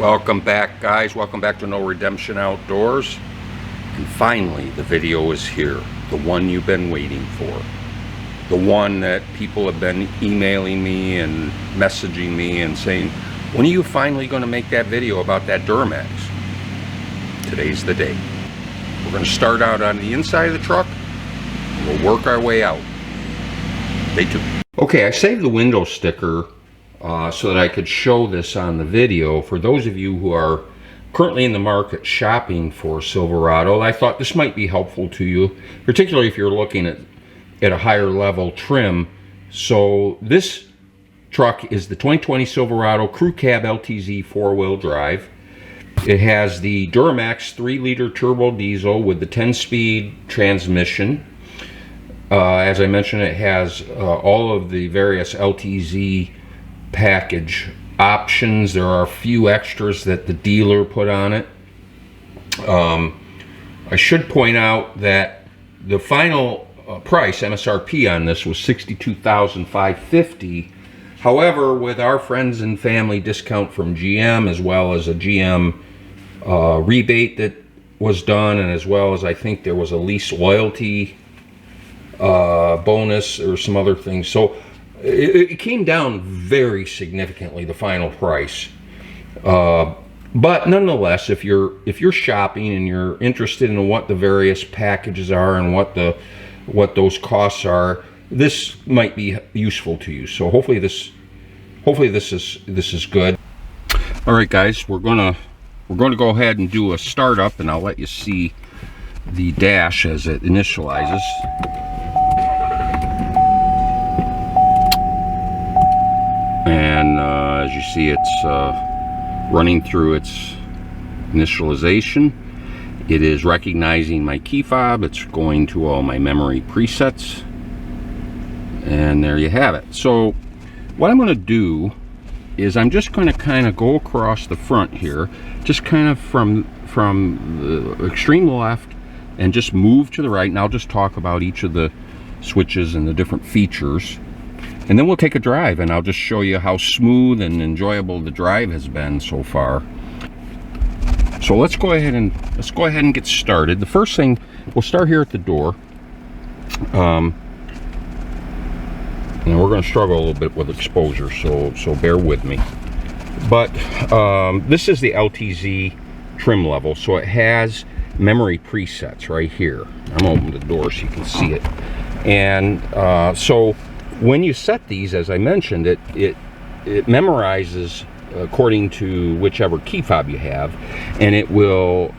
Welcome back, guys. Welcome back to No Redemption Outdoors. And finally, the video is here. The one you've been waiting for. The one that people have been emailing me and messaging me and saying, when are you finally going to make that video about that Duramax? Today's the day. We're going to start out on the inside of the truck. And we'll work our way out. Stay tuned. Okay, I saved the window sticker so that I could show this on the video. For those of you who are currently in the market shopping for Silverado, I thought this might be helpful to you, particularly if you're looking at a higher level trim. So this truck is the 2020 Silverado Crew Cab LTZ 4-wheel drive. It has the Duramax 3-liter turbo diesel with the 10-speed transmission. As I mentioned, it has all of the various LTZ package options. There are a few extras that the dealer put on it. I should point out that the final price, MSRP on this, was $62,550. However, with our friends and family discount from GM, as well as a GM rebate that was done, and as well as I think there was a lease loyalty bonus or some other things, so it came down very significantly, the final price. But nonetheless, if you're shopping and you're interested in what the various packages are and what those costs are, this might be useful to you. So hopefully this is good. All right, guys, we're gonna go ahead and do a startup, and I'll let you see the dash as it initializes. And as you see, it's running through its initialization. It is recognizing my key fob. It's going to all my memory presets. And there you have it. So what I'm going to do is I'm just going to kind of go across the front here, just kind of from the extreme left and just move to the right. And I'll just talk about each of the switches and the different features. And then we'll take a drive, and I'll just show you how smooth and enjoyable the drive has been so far. So let's go ahead and get started. The first thing, we'll start here at the door. And we're going to struggle a little bit with exposure, so bear with me. But this is the LTZ trim level, so it has memory presets right here. I'm gonna open the door so you can see it. And so when you set these, as I mentioned, it memorizes according to whichever key fob you have, and it will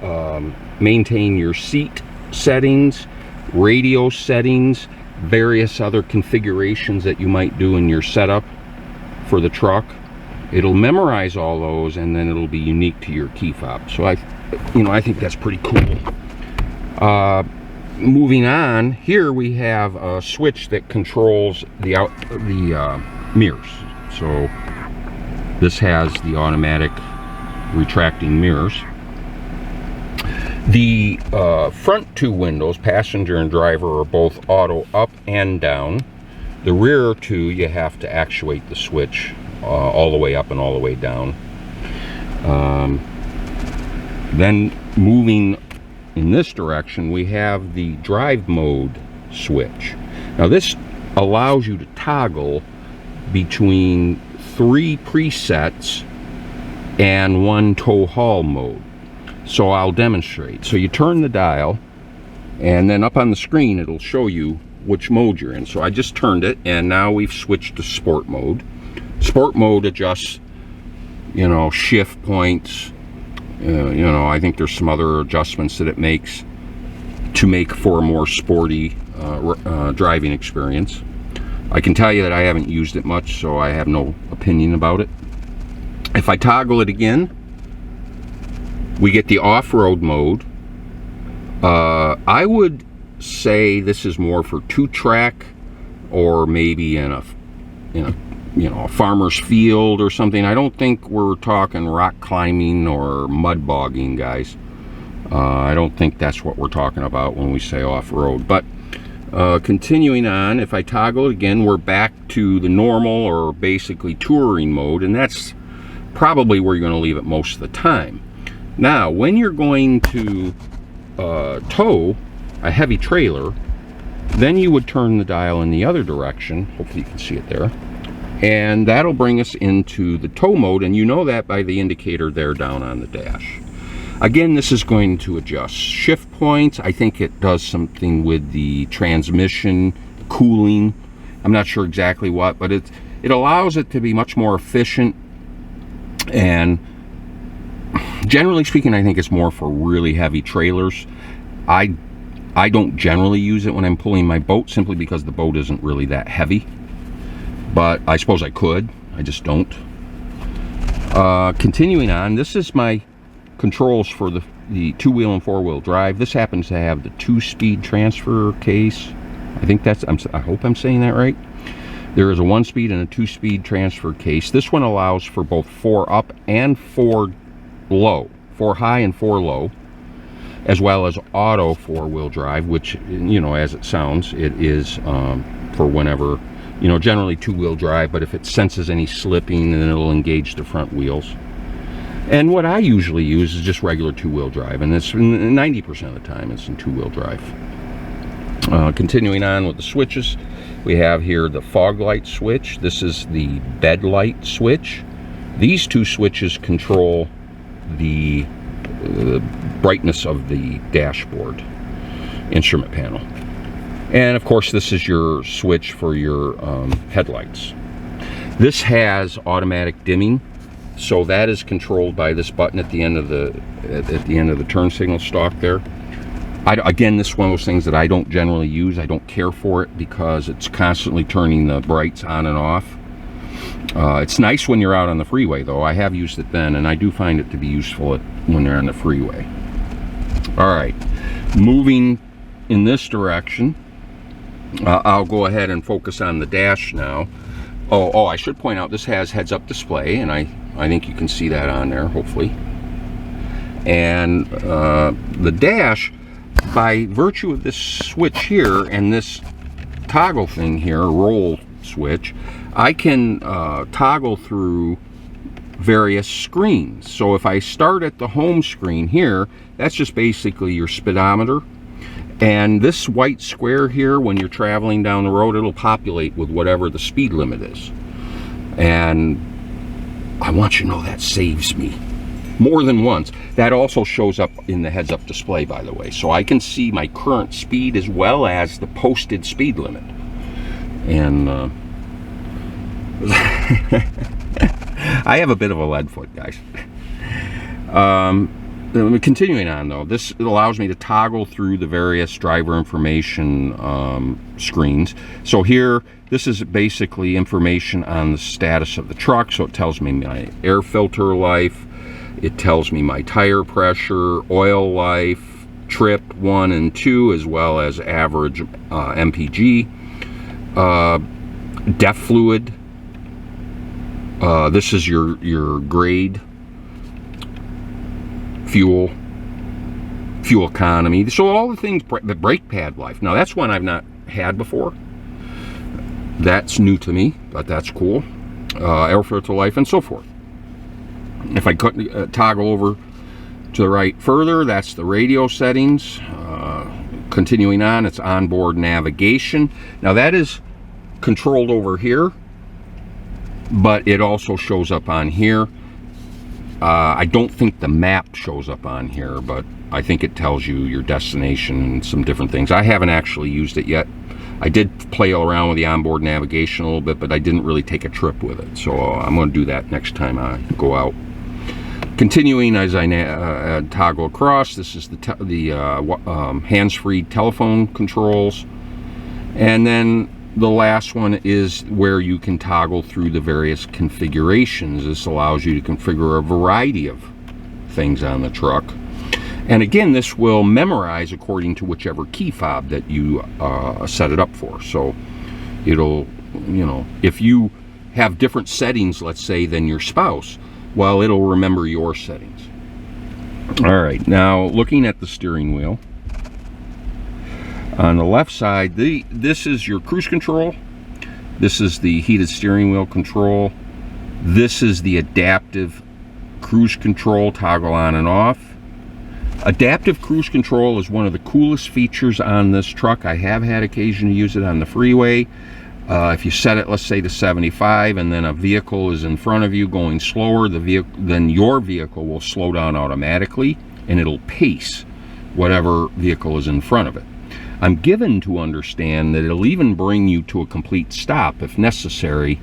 maintain your seat settings, radio settings, various other configurations that you might do in your setup for the truck. It'll memorize all those, and then it'll be unique to your key fob. So I think that's pretty cool. Moving on, here we have a switch that controls the mirrors. So this has the automatic retracting mirrors. The front two windows, passenger and driver, are both auto up and down. The rear two, you have to actuate the switch all the way up and all the way down. Then moving in this direction, we have the drive mode switch. Now this allows you to toggle between 3 presets and 1 tow haul mode. So I'll demonstrate. So you turn the dial, and then up on the screen it'll show you which mode you're in. So I just turned it, and now we've switched to sport mode. Sport mode adjusts, shift points. I think there's some other adjustments that it makes to make for a more sporty driving experience. I can tell you that I haven't used it much, so I have no opinion about it. If I toggle it again, we get the off-road mode. I would say this is more for 2-track, or maybe in a farmer's field or something. I don't think we're talking rock climbing or mud bogging, guys. I don't think that's what we're talking about when we say off-road. But continuing on, if I toggle it again, we're back to the normal, or basically touring mode, and that's probably where you're going to leave it most of the time. Now, when you're going to tow a heavy trailer, then you would turn the dial in the other direction. Hopefully you can see it there. And that'll bring us into the tow mode, and you know that by the indicator there down on the dash. Again, this is going to adjust shift points. I think it does something with the transmission, cooling. I'm not sure exactly what, but it allows it to be much more efficient. And generally speaking, I think it's more for really heavy trailers. I don't generally use it when I'm pulling my boat, simply because the boat isn't really that heavy. But I suppose I could, I just don't. Continuing on, this is my controls for the two-wheel and four-wheel drive. This happens to have the 2-speed transfer case. I think that's, I hope I'm saying that right. There is a 1-speed and a 2-speed transfer case. This one allows for both 4 up and 4 low, 4 high and 4 low, as well as auto four-wheel drive, which, you know, as it sounds, it is for whenever, you know, generally two-wheel drive, but if it senses any slipping, then it'll engage the front wheels. And what I usually use is just regular two-wheel drive, and it's 90% of the time it's in two-wheel drive. Continuing on with the switches, we have here the fog light switch. This is the bed light switch. These two switches control the brightness of the dashboard instrument panel. And of course, this is your switch for your headlights. This has automatic dimming, so that is controlled by this button at the end of the turn signal stalk there. Again, this is one of those things that I don't generally use. I don't care for it because it's constantly turning the brights on and off. It's nice when you're out on the freeway, though. I have used it then, and I do find it to be useful when you're on the freeway. All right, moving in this direction, I'll go ahead and focus on the dash now. Oh, I should point out this has heads-up display, and I think you can see that on there, hopefully. And the dash, by virtue of this switch here and this toggle thing here, roll switch, I can toggle through various screens. So if I start at the home screen here, that's just basically your speedometer. And this white square here, when you're traveling down the road, it'll populate with whatever the speed limit is. And I want you to know that saves me more than once. That also shows up in the heads-up display, by the way. So I can see my current speed as well as the posted speed limit. And I have a bit of a lead foot, guys. Continuing on, though, this allows me to toggle through the various driver information screens. So here, this is basically information on the status of the truck. So it tells me my air filter life, it tells me my tire pressure, oil life, trip 1 and 2, as well as average MPG, DEF fluid. This is your grade, fuel economy. So all the things, the brake pad life. Now that's one I've not had before. That's new to me, but that's cool. Air filter life and so forth. If I toggle over to the right further, that's the radio settings. Continuing on, it's onboard navigation. Now that is controlled over here, but it also shows up on here. I don't think the map shows up on here, but I think it tells you your destination and some different things. I haven't actually used it yet. I did play around with the onboard navigation a little bit, but I didn't really take a trip with it. So I'm going to do that next time I go out. Continuing as I toggle across, this is the hands-free telephone controls. And then the last one is where you can toggle through the various configurations. This allows you to configure a variety of things on the truck. And again, this will memorize according to whichever key fob that you set it up for. So it'll, you know, if you have different settings, let's say, than your spouse, well, it'll remember your settings. All right, now looking at the steering wheel. On the left side, this is your cruise control. This is the heated steering wheel control. This is the adaptive cruise control, toggle on and off. Adaptive cruise control is one of the coolest features on this truck. I have had occasion to use it on the freeway. If you set it, let's say, to 75, and then a vehicle is in front of you going slower, then your vehicle will slow down automatically, and it'll pace whatever vehicle is in front of it. I'm given to understand that it'll even bring you to a complete stop if necessary.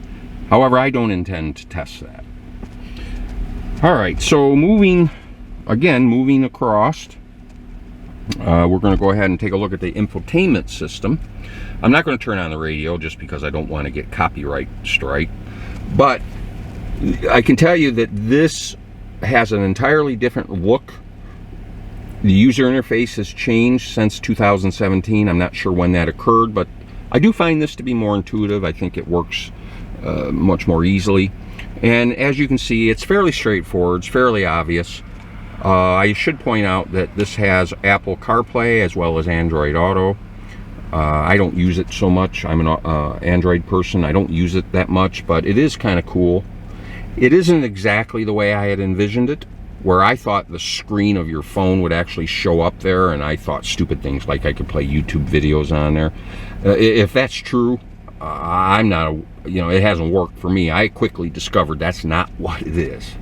However, I don't intend to test that. All right, so moving across, we're going to go ahead and take a look at the infotainment system. I'm not going to turn on the radio just because I don't want to get copyright strike, but I can tell you that this has an entirely different look. The user interface has changed since 2017. I'm not sure when that occurred, but I do find this to be more intuitive. I think it works much more easily. And as you can see, it's fairly straightforward. It's fairly obvious. I should point out that this has Apple CarPlay as well as Android Auto. I don't use it so much. I'm an Android person. I don't use it that much, but it is kind of cool. It isn't exactly the way I had envisioned it, where I thought the screen of your phone would actually show up there, and I thought stupid things like I could play YouTube videos on there. If that's true, I'm not it hasn't worked for me. I quickly discovered that's not what it is.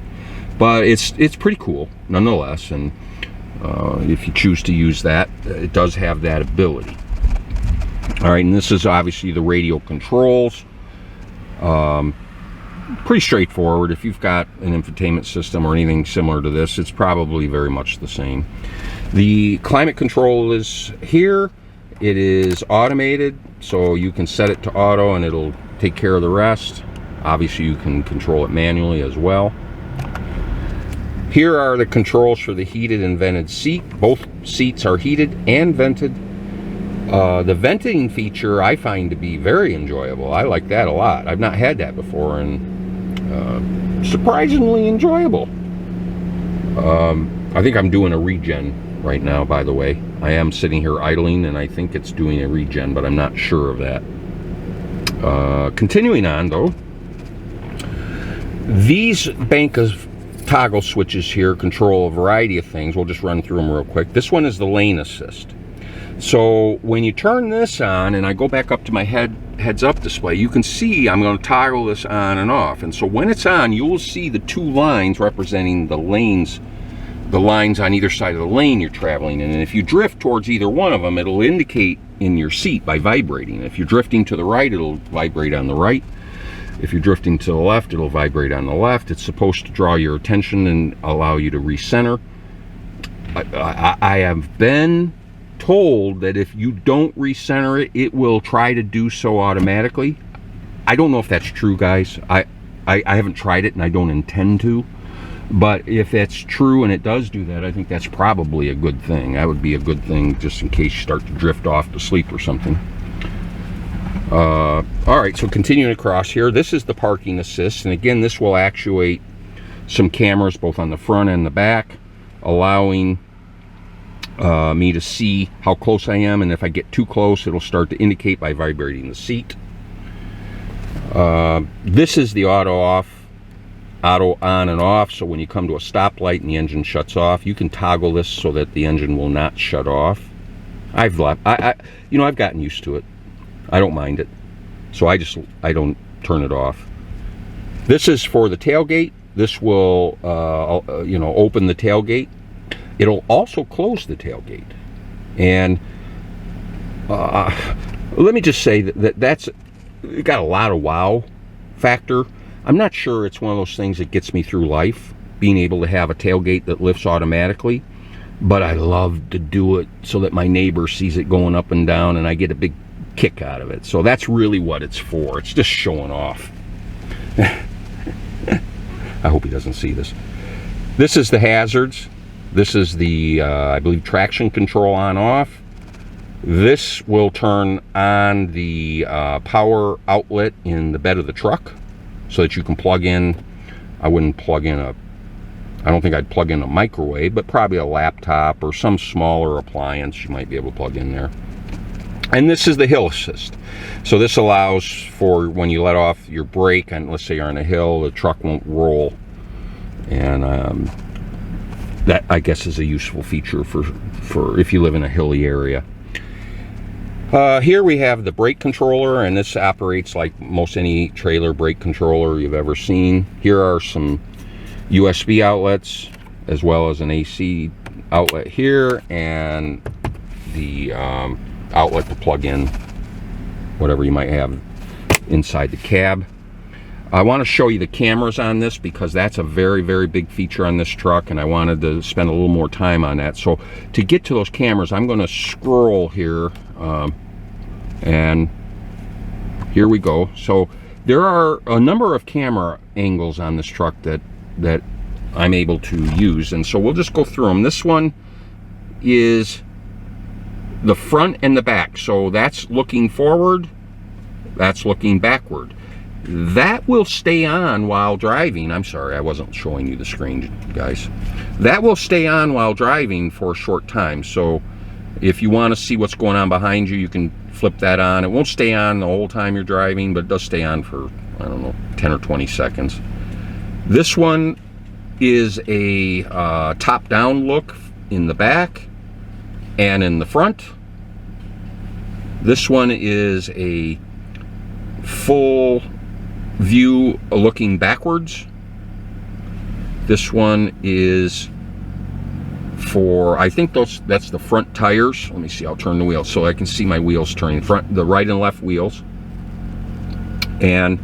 But it's pretty cool nonetheless, and if you choose to use that, it does have that ability. All right, and this is obviously the radio controls. Pretty straightforward. If you've got an infotainment system or anything similar to this, it's probably very much the same. The climate control is here. It is automated, so you can set it to auto and it'll take care of the rest. Obviously, you can control it manually as well. Here are the controls for the heated and vented seat. Both seats are heated and vented. The venting feature I find to be very enjoyable. I like that a lot. I've not had that before, and surprisingly enjoyable. I think I'm doing a regen right now, by the way. I am sitting here idling, and I think it's doing a regen, but I'm not sure of that. Continuing on, though, these bank of toggle switches here control a variety of things. We'll just run through them real quick. This one is the lane assist. So when you turn this on, and I go back up to my heads-up display, you can see I'm going to toggle this on and off. And so when it's on, you'll see the two lines representing the lines on either side of the lane you're traveling in. And if you drift towards either one of them, it'll indicate in your seat by vibrating. If you're drifting to the right, it'll vibrate on the right. If you're drifting to the left, it'll vibrate on the left. It's supposed to draw your attention and allow you to recenter. I have been told that if you don't recenter it, it will try to do so automatically. I don't know if that's true, guys. I haven't tried it, and I don't intend to. But if that's true and it does do that, I think that's probably a good thing. That would be a good thing just in case you start to drift off to sleep or something. All right, so continuing across here, this is the parking assist, and again, this will actuate some cameras both on the front and the back, allowing me to see how close I am, and if I get too close, it'll start to indicate by vibrating the seat. This is the auto on and off, so when you come to a stoplight and the engine shuts off, you can toggle this so that the engine will not shut off. I've gotten used to it. I don't mind it, so I don't turn it off. This is for the tailgate. This will open the tailgate. It'll also close the tailgate. And let me just say that's got a lot of wow factor. I'm not sure it's one of those things that gets me through life, being able to have a tailgate that lifts automatically, but I love to do it so that my neighbor sees it going up and down and I get a big kick out of it. So that's really what it's for. It's just showing off. I hope he doesn't see this. This is the hazards. This is the, I believe, traction control on off. This will turn on the power outlet in the bed of the truck so that you can plug in, I don't think I'd plug in a microwave, but probably a laptop or some smaller appliance you might be able to plug in there. And this is the hill assist. So this allows for when you let off your brake, and let's say you're on a hill, the truck won't roll. And that, I guess, is a useful feature for if you live in a hilly area. Here we have the brake controller, and this operates like most any trailer brake controller you've ever seen. Here are some USB outlets, as well as an AC outlet here, and the outlet to plug in whatever you might have inside the cab. I want to show you the cameras on this because that's a very, very big feature on this truck, and I wanted to spend a little more time on that. So to get to those cameras, I'm going to scroll here, and here we go. So there are a number of camera angles on this truck that I'm able to use, and so we'll just go through them. This one is the front and the back, so that's looking forward, that's looking backward. That will stay on while driving. I'm sorry, I wasn't showing you the screen, guys. That will stay on while driving for a short time, so if you want to see what's going on behind you, you can flip that on. It won't stay on the whole time you're driving, but it does stay on for, I don't know, 10 or 20 seconds. This one is a top-down look in the back and in the front. This one is a full view looking backwards. This one is for, I think that's the front tires. Let me see, I'll turn the wheels so I can see my wheels turning. The right and left wheels. And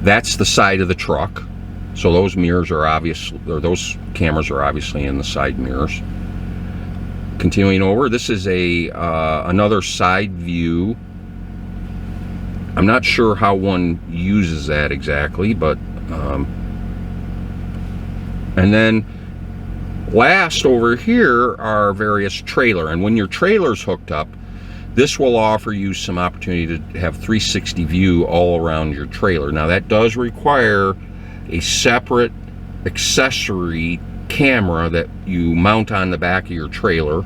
that's the side of the truck. So those mirrors are obvious, or those cameras are obviously in the side mirrors. Continuing over, this is a another side view. I'm not sure how one uses that exactly, but and then last over here are various trailer, and when your trailer's hooked up, this will offer you some opportunity to have 360 view all around your trailer. Now that does require a separate accessory camera that you mount on the back of your trailer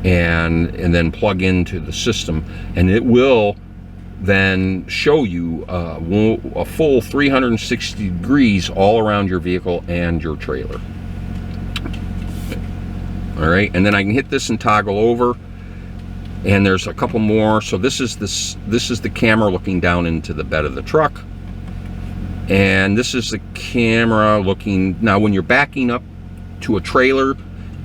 and then plug into the system, and it will then show you a full 360 degrees all around your vehicle and your trailer. All right, and then I can hit this and toggle over, and there's a couple more. So this is the camera looking down into the bed of the truck, and this is the camera looking, now when you're backing up to a trailer,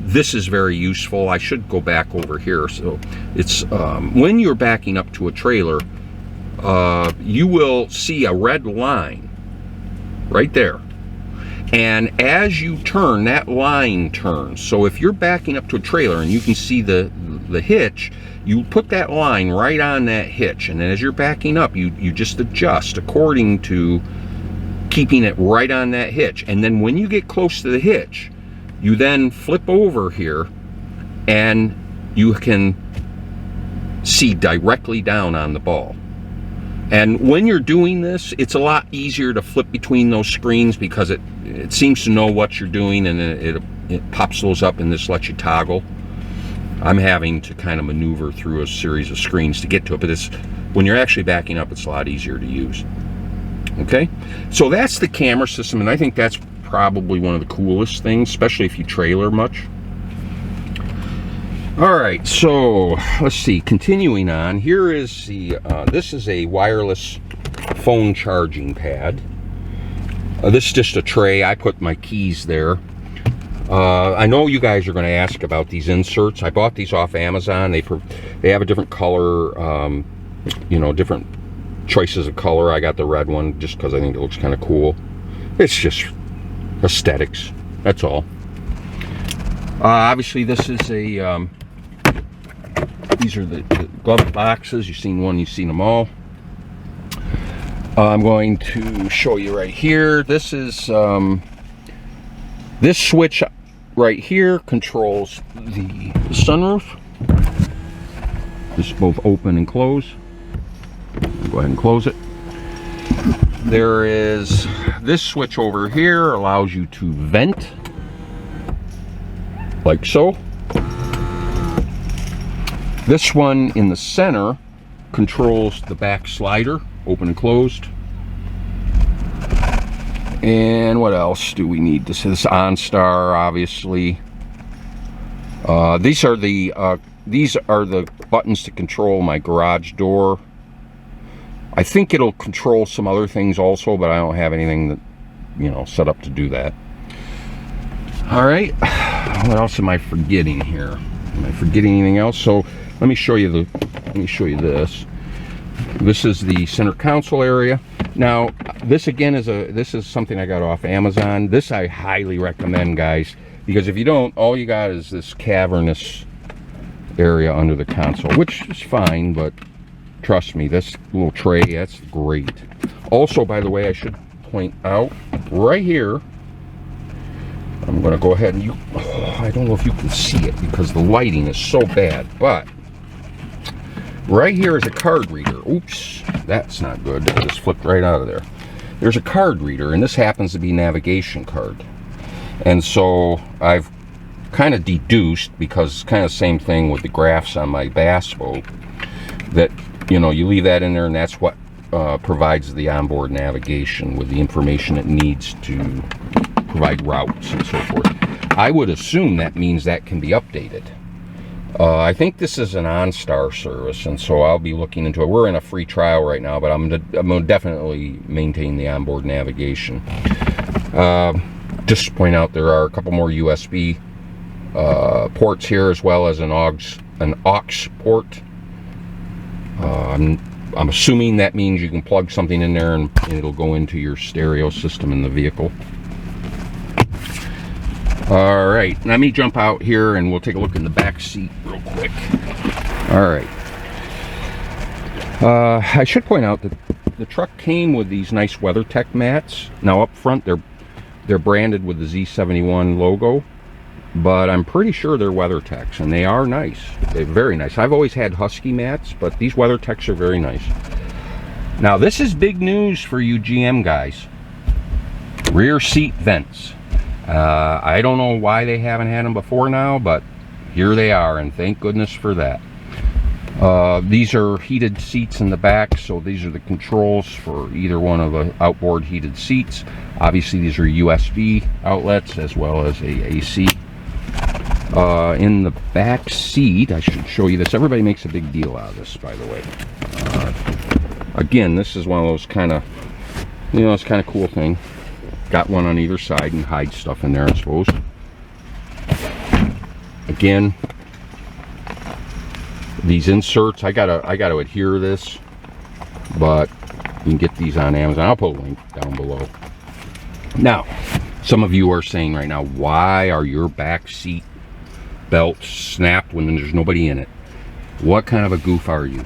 this is very useful. I should go back over here. So it's when you're backing up to a trailer, you will see a red line right there, and as you turn, that line turns. So if you're backing up to a trailer and you can see the hitch, you put that line right on that hitch, and then as you're backing up, you just adjust according to keeping it right on that hitch. And then when you get close to the hitch, you then flip over here and you can see directly down on the ball. And when you're doing this, it's a lot easier to flip between those screens because it seems to know what you're doing, and it pops those up and this lets you toggle. I'm having to kind of maneuver through a series of screens to get to it, but when you're actually backing up, it's a lot easier to use. Okay, so that's the camera system, and I think that's probably one of the coolest things, especially if you trailer much. All right, so let's see, continuing on, here is the this is a wireless phone charging pad. This is just a tray. I put my keys there. I know you guys are going to ask about these inserts. I bought these off Amazon. They have a different color, you know, different choices of color. I got the red one just because I think it looks kind of cool. It's just aesthetics, that's all. Obviously this is a these are the glove boxes. You've seen one, you've seen them all. I'm going to show you right here. This is this switch right here controls the sunroof. This is both open and close. Go ahead and close it. There is this switch over here, allows you to vent like so. This one in the center controls the back slider, open and closed. And what else do we need? This is OnStar, obviously. These are the buttons to control my garage door. I think it'll control some other things also, but I don't have anything that, you know, set up to do that. All right, what else am I forgetting here? Am I forgetting anything else? So let me show you this. This is the center console area. Now, this again this is something I got off Amazon. This I highly recommend, guys, because if you don't, all you got is this cavernous area under the console, which is fine, but trust me, this little tray, that's great. Also, by the way, I should point out right here, I'm going to go ahead and I don't know if you can see it because the lighting is so bad, but right here is a card reader. Oops, that's not good. It just flipped right out of there. There's a card reader, and this happens to be navigation card. And so I've kind of deduced, because it's kind of the same thing with the graphs on my bass boat, that, you know, you leave that in there, and that's what provides the onboard navigation with the information it needs to provide routes and so forth. I would assume that means that can be updated. I think this is an OnStar service, and so I'll be looking into it. We're in a free trial right now, but I'm going to definitely maintain the onboard navigation. Just to point out, there are a couple more USB ports here, as well as an aux port. I'm assuming that means you can plug something in there and it'll go into your stereo system in the vehicle. All right, let me jump out here and we'll take a look in the back seat real quick. All right. I should point out that the truck came with these nice WeatherTech mats. Now up front, they're branded with the Z71 logo, but I'm pretty sure they're WeatherTechs, and they are nice. They're very nice. I've always had Husky mats, but these WeatherTechs are very nice. Now this is big news for you GM guys. Rear seat vents. I don't know why they haven't had them before now, but here they are, and thank goodness for that. These are heated seats in the back, so these are the controls for either one of the outboard heated seats. Obviously these are USB outlets as well as a AC. In the back seat, I should show you this. Everybody makes a big deal out of this, by the way. Again, this is one of those kind of, you know, it's kind of cool thing. Got one on either side and hide stuff in there, I suppose. Again, these inserts, I gotta adhere this, but you can get these on Amazon. I'll put a link down below. Now, some of you are saying right now, why are your back seat belts snapped when there's nobody in it? What kind of a goof are you?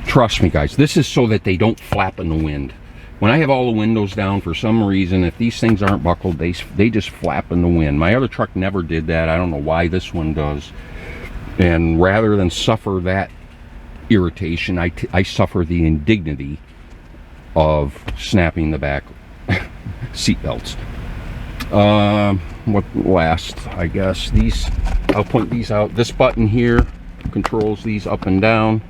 Trust me, guys, this is so that they don't flap in the wind. When I have all the windows down, for some reason, if these things aren't buckled, they just flap in the wind. My other truck never did that. I don't know why this one does. And rather than suffer that irritation, I suffer the indignity of snapping the back seat belts. What last, I guess, these, I'll point these out. This button here controls these up and down.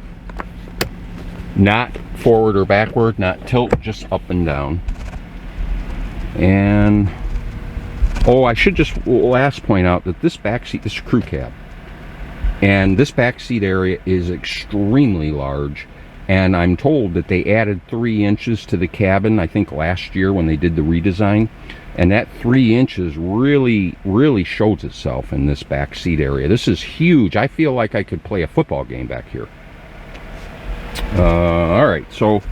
Not forward or backward, not tilt, just up and down. And oh, I should just last point out that this back seat, this is crew cab, and this back seat area is extremely large, and I'm told that they added 3 inches to the cabin, I think last year when they did the redesign, and that 3 inches really shows itself in this back seat area. This is huge. I feel like I could play a football game back here. All right, so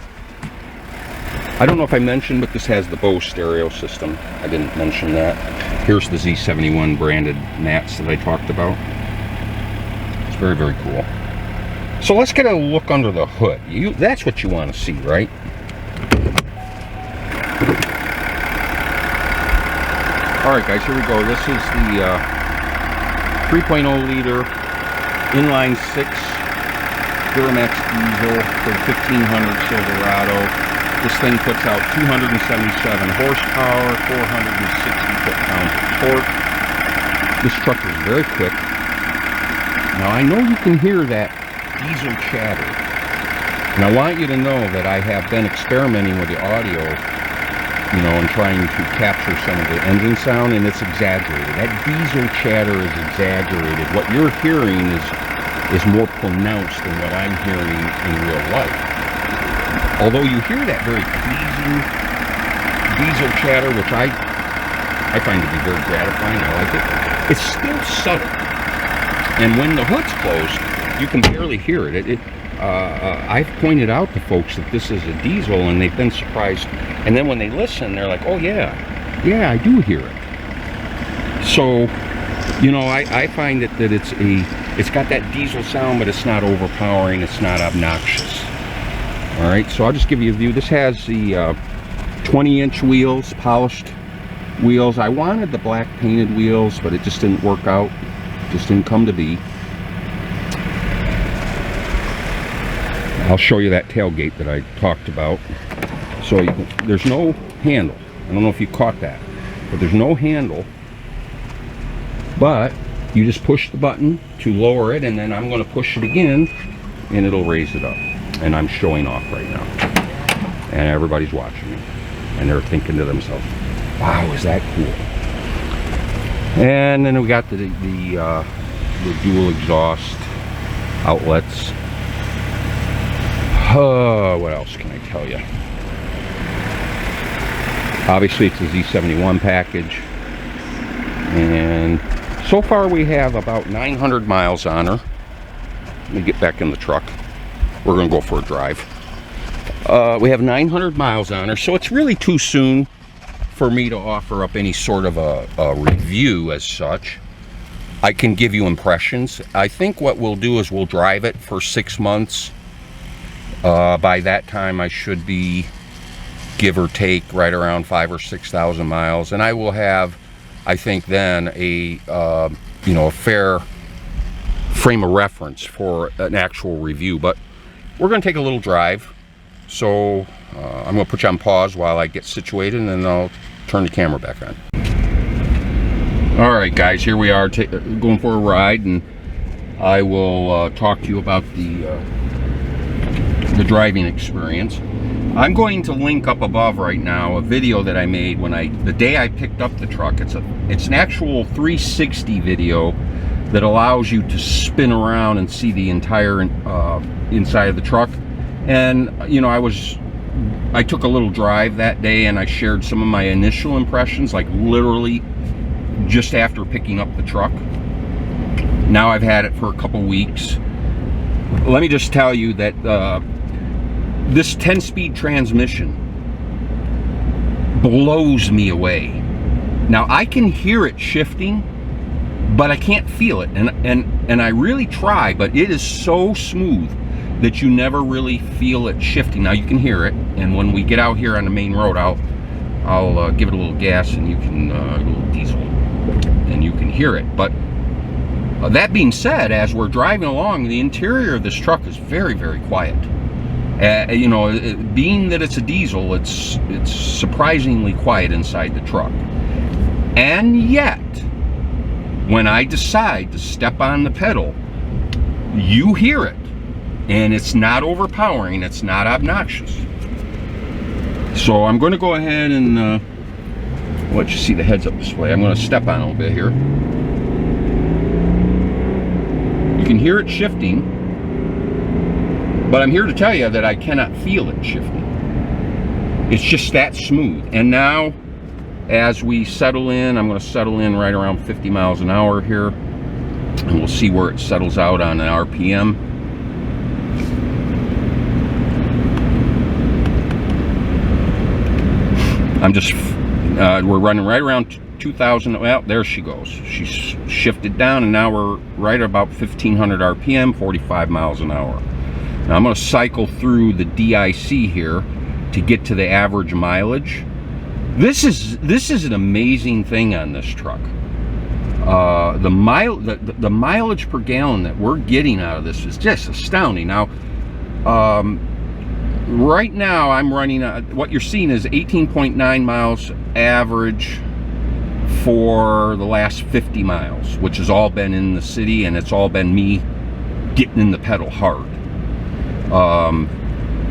I don't know if I mentioned, but this has the Bose stereo system. I didn't mention that. Here's the Z71 branded mats that I talked about. It's very, very cool. So let's get a look under the hood. That's what you want to see, right? All right, guys, here we go. This is the 3.0 liter inline 6 Duramax Diesel for the 1500 Silverado. This thing puts out 277 horsepower, 460 foot-pounds of torque. This truck is very quick. Now I know you can hear that diesel chatter, and I want you to know that I have been experimenting with the audio, you know, and trying to capture some of the engine sound, and it's exaggerated. That diesel chatter is exaggerated. What you're hearing is more pronounced than what I'm hearing in real life. Although you hear that very pleasing diesel chatter, which I find to be very gratifying. I like it. It's still subtle, and when the hood's closed, you can barely hear it. I've pointed out to folks that this is a diesel, and they've been surprised. And then when they listen, they're like, "Oh yeah, I do hear it." So, you know, I find that it's got that diesel sound, but it's not overpowering. It's not obnoxious. All right, so I'll just give you a view. This has the 20-inch wheels, polished wheels. I wanted the black painted wheels, but it just didn't work out. Just didn't come to be. I'll show you that tailgate that I talked about. So there's no handle. I don't know if you caught that, but there's no handle. But you just push the button to lower it, and then I'm going to push it again, and it'll raise it up. And I'm showing off right now, and everybody's watching me, and they're thinking to themselves, "Wow, is that cool?" And then we got the dual exhaust outlets. What else can I tell you? Obviously, it's a Z71 package, and so far we have about 900 miles on her. Let me get back in the truck. We're going to go for a drive. We have 900 miles on her, so it's really too soon for me to offer up any sort of a review as such. I can give you impressions. I think what we'll do is we'll drive it for 6 months. By that time, I should be, give or take, right around 5,000 or 6,000 miles, and I will have, I think, then a you know, a fair frame of reference for an actual review. But we're going to take a little drive, so I'm going to put you on pause while I get situated, and then I'll turn the camera back on. All right, guys, here we are going for a ride, and I will talk to you about the driving experience. I'm going to link up above right now a video that I made the day I picked up the truck. It's an actual 360 video that allows you to spin around and see the entire inside of the truck. And you know, I took a little drive that day, and I shared some of my initial impressions, like literally just after picking up the truck. Now I've had it for a couple weeks. Let me just tell you that this 10-speed transmission blows me away. Now I can hear it shifting, but I can't feel it, and I really try, but it is so smooth that you never really feel it shifting. Now you can hear it, and when we get out here on the main road, I'll give it a little gas, and you can a little diesel, and you can hear it. But that being said, as we're driving along, the interior of this truck is very, very quiet. You know, being that it's a diesel, it's surprisingly quiet inside the truck. And yet, when I decide to step on the pedal, you hear it, and it's not overpowering, it's not obnoxious. So I'm going to go ahead and let you see the heads-up display. I'm going to step on a little bit here. You can hear it shifting, but I'm here to tell you that I cannot feel it shifting. It's just that smooth. And now, as we settle in, I'm going to settle in right around 50 miles an hour here, and we'll see where it settles out on an RPM. We're running right around 2,000. Well, there she goes. She's shifted down, and now we're right about 1,500 RPM, 45 miles an hour. Now I'm going to cycle through the DIC here to get to the average mileage. This is an amazing thing on this truck. The mileage per gallon that we're getting out of this is just astounding. Now, right now I'm running, what you're seeing is 18.9 miles average, for the last 50 miles, which has all been in the city, and it's all been me getting in the pedal hard.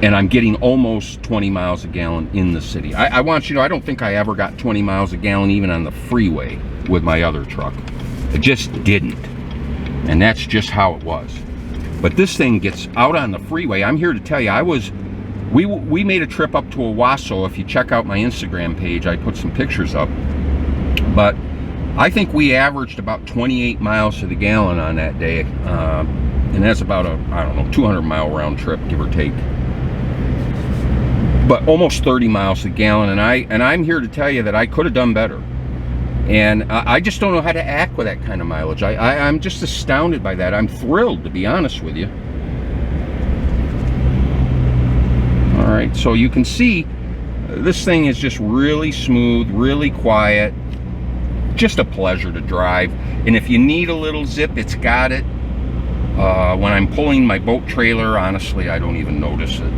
And I'm getting almost 20 miles a gallon in the city. I want you to know, I don't think I ever got 20 miles a gallon even on the freeway with my other truck. It just didn't. And that's just how it was. But this thing gets out on the freeway. I'm here to tell you, we made a trip up to Owasso. If you check out my Instagram page, I put some pictures up. But I think we averaged about 28 miles to the gallon on that day. And that's about a, I don't know, 200-mile round trip, give or take. But almost 30 miles to the gallon, and I'm here to tell you that I could have done better. And I just don't know how to act with that kind of mileage. I'm just astounded by that. I'm thrilled, to be honest with you. All right, so you can see this thing is just really smooth, really quiet. Just a pleasure to drive. And if you need a little zip, it's got it. When I'm pulling my boat trailer, honestly, I don't even notice it.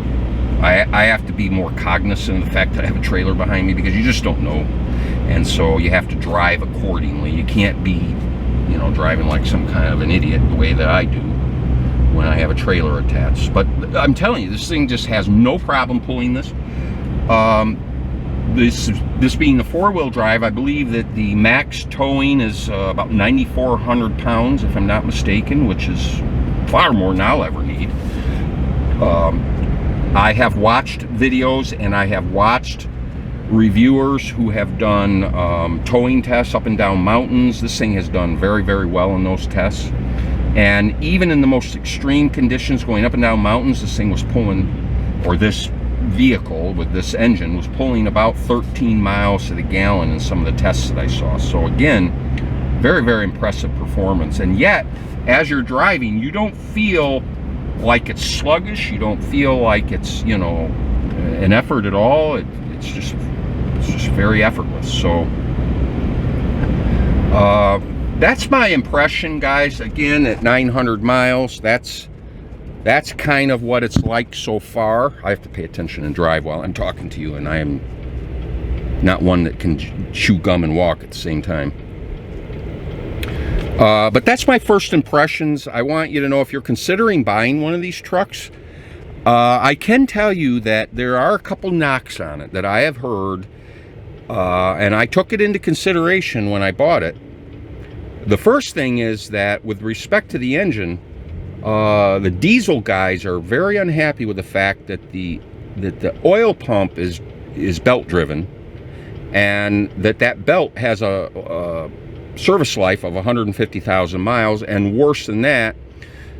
I have to be more cognizant of the fact that I have a trailer behind me, because you just don't know. And so you have to drive accordingly. You can't be, you know, driving like some kind of an idiot the way that I do when I have a trailer attached. But I'm telling you, this thing just has no problem pulling this. This being the four-wheel drive, I believe that the max towing is about 9,400 pounds, if I'm not mistaken, which is far more than I'll ever need. I have watched videos, and I have watched reviewers who have done towing tests up and down mountains. This thing has done very, very well in those tests. And even in the most extreme conditions going up and down mountains, this thing was pulling, or this vehicle with this engine was pulling about 13 miles to the gallon in some of the tests that I saw. So again, very, very impressive performance. And yet, as you're driving, you don't feel like it's sluggish. You don't feel like it's, you know, an effort at all. It's just very effortless. So that's my impression, guys. Again, at 900 miles, that's kind of what it's like so far. I have to pay attention and drive while I'm talking to you, and I am not one that can chew gum and walk at the same time. But that's my first impressions. I want you to know, if you're considering buying one of these trucks, I can tell you that there are a couple knocks on it that I have heard, and I took it into consideration when I bought it. The first thing is that with respect to the engine, the diesel guys are very unhappy with the fact that the oil pump is belt driven, and that belt has a service life of 150,000 miles, and worse than that,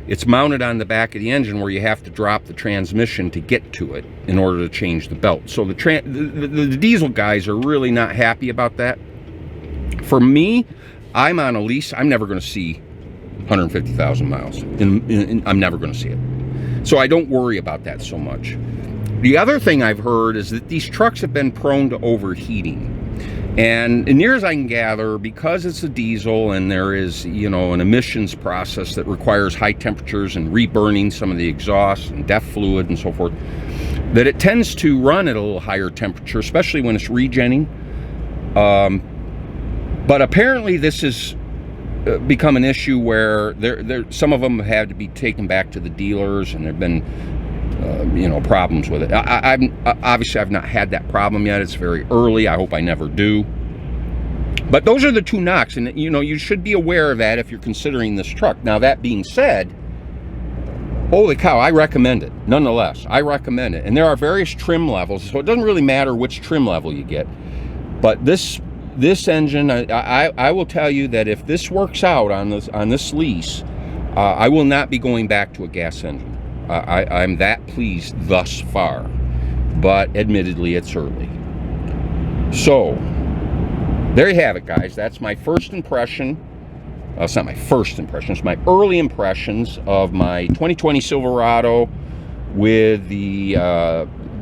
it's mounted on the back of the engine where you have to drop the transmission to get to it in order to change the belt. So the diesel guys are really not happy about that. For me, I'm on a lease. I'm never going to see 150,000 miles. I'm never going to see it. So I don't worry about that so much. The other thing I've heard is that these trucks have been prone to overheating. And near as I can gather, because it's a diesel and there is, you know, an emissions process that requires high temperatures and reburning some of the exhaust and DEF fluid and so forth, that it tends to run at a little higher temperature, especially when it's regenning. But apparently this has become an issue where some of them have had to be taken back to the dealers, and there have been you know, problems with it. Obviously I've not had that problem yet. It's very early. I hope I never do. But those are the two knocks, and you know, you should be aware of that if you're considering this truck. Now, that being said, holy cow, I recommend it. Nonetheless, I recommend it. And there are various trim levels, so it doesn't really matter which trim level you get. But this engine, I will tell you that if this works out on this lease, I will not be going back to a gas engine. I'm that pleased thus far, but admittedly it's early. So there you have it, guys. That's my first impression. It's not my first impression, it's my early impressions of my 2020 Silverado with the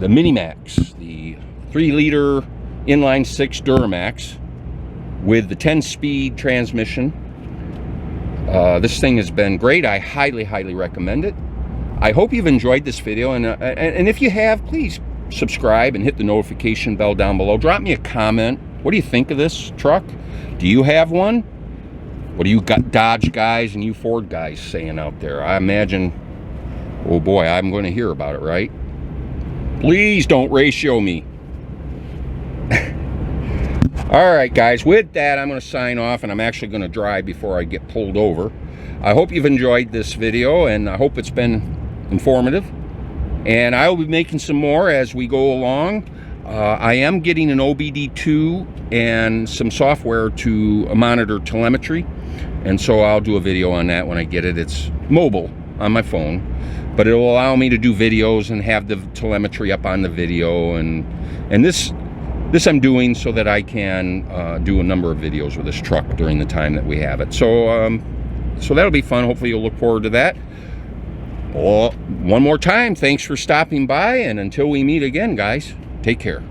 Mini-Max, the 3-liter inline 6 Duramax with the 10-speed transmission. This thing has been great. I highly, highly recommend it. I hope you've enjoyed this video, and if you have, please subscribe and hit the notification bell down below. Drop me a comment. What do you think of this truck? Do you have one? What do you got Dodge guys and you Ford guys saying out there? I imagine, oh boy, I'm going to hear about it, right? Please don't ratio me. All right, guys, with that, I'm going to sign off, and I'm actually going to drive before I get pulled over. I hope you've enjoyed this video, and I hope it's been informative. And I will be making some more as we go along. I am getting an OBD2 and some software to monitor telemetry. And so I'll do a video on that when I get it. It's mobile on my phone, but it'll allow me to do videos and have the telemetry up on the video. And this I'm doing so that I can do a number of videos with this truck during the time that we have it. So, so that'll be fun. Hopefully you'll look forward to that. Well, one more time, thanks for stopping by, and until we meet again, guys, take care.